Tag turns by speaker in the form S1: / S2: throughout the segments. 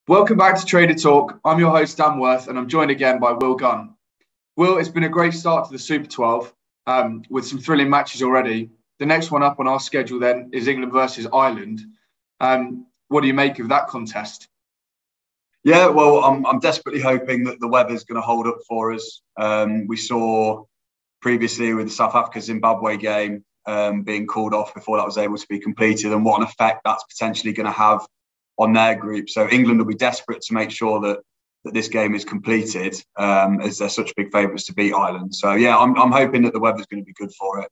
S1: Welcome back to Trader Talk. I'm your host, Dan Worth, and I'm joined again by Will Gunn. Will, it's been a great start to the Super 12 with some thrilling matches already. The next one up on our schedule then is England versus Ireland. What do you make of that contest?
S2: Yeah, well, I'm desperately hoping that the weather's going to hold up for us. We saw previously with the South Africa-Zimbabwe game being called off before that was able to be completed, and what an effect that's potentially going to have on their group. So England will be desperate to make sure that this game is completed, as they're such big favourites to beat Ireland. So yeah, I'm hoping that the weather's going to be good for it,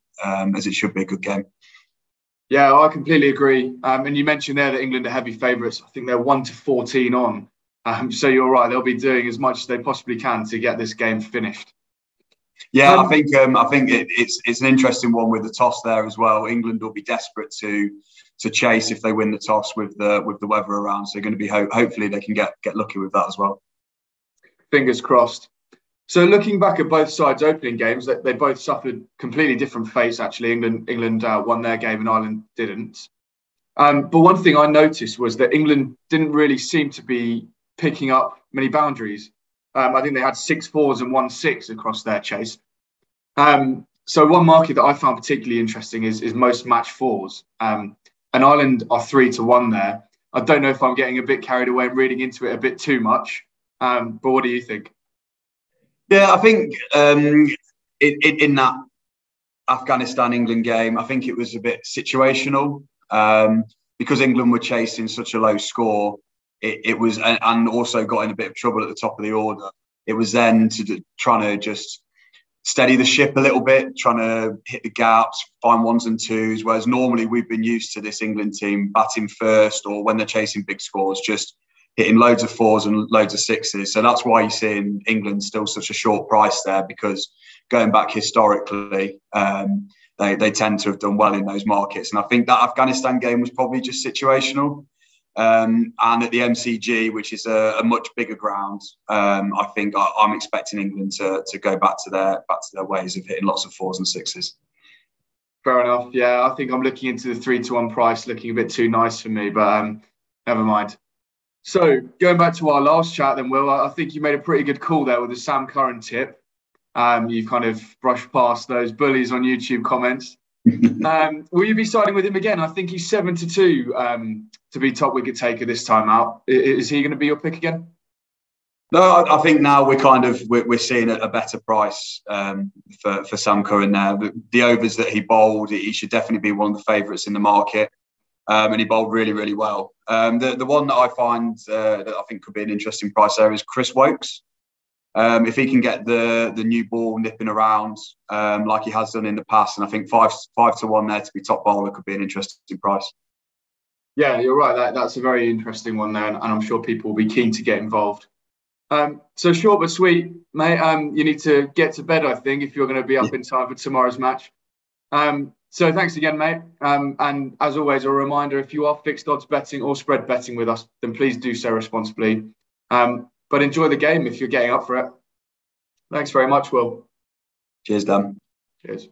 S2: as it should be a good game.
S1: Yeah, I completely agree. And you mentioned there that England are heavy favourites. I think they're 1-14 on. So you're right; they'll be doing as much as they possibly can to get this game finished.
S2: Yeah, I think it's an interesting one with the toss there as well. England will be desperate to chase if they win the toss with the weather around. So they're going to be hopefully they can get lucky with that as well.
S1: Fingers crossed. So looking back at both sides' opening games, they both suffered completely different fates. Actually, England won their game and Ireland didn't. But one thing I noticed was that England didn't really seem to be picking up many boundaries. I think they had 6 fours and 1 6 across their chase. So one market that I found particularly interesting is most match fours. And Ireland are 3-1 there. I don't know if I'm getting a bit carried away and reading into it a bit too much. But what do you think?
S2: Yeah, I think in that Afghanistan-England game, I think it was a bit situational because England were chasing such a low score. It was, and also got in a bit of trouble at the top of the order. It was then trying to just steady the ship a little bit, trying to hit the gaps, find ones and twos. Whereas normally we've been used to this England team batting first, or when they're chasing big scores, just hitting loads of fours and loads of sixes. So that's why you're seeing England still such a short price there, because going back historically, they tend to have done well in those markets. And I think that Afghanistan game was probably just situational. And at the MCG, which is a much bigger ground, I think I'm expecting England to go back to their ways of hitting lots of fours and sixes.
S1: Fair enough. Yeah, I think I'm looking into the 3-1 price, looking a bit too nice for me, but never mind. So going back to our last chat, then, Will, I think you made a pretty good call there with the Sam Curran tip. You've kind of brushed past those bullies on YouTube comments. Will you be siding with him again? I think he's 7-2 to be top wicket taker this time out. Is he going to be your pick again?
S2: No, I think now we're seeing a better price for Sam Curran there. The overs that he bowled, he should definitely be one of the favourites in the market, and he bowled really, really well. The one that I find that I think could be an interesting price there is Chris Woakes. If he can get the new ball nipping around like he has done in the past, and I think 5-1 there to be top bowler could be an interesting price.
S1: Yeah, you're right. That's a very interesting one there, and I'm sure people will be keen to get involved. So short but sweet, mate. You need to get to bed, I think, if you're going to be up in time for tomorrow's match. So thanks again, mate. And as always, a reminder, if you are fixed odds betting or spread betting with us, then please do so responsibly. But enjoy the game if you're getting up for it. Thanks very much, Will.
S2: Cheers, Dan.
S1: Cheers.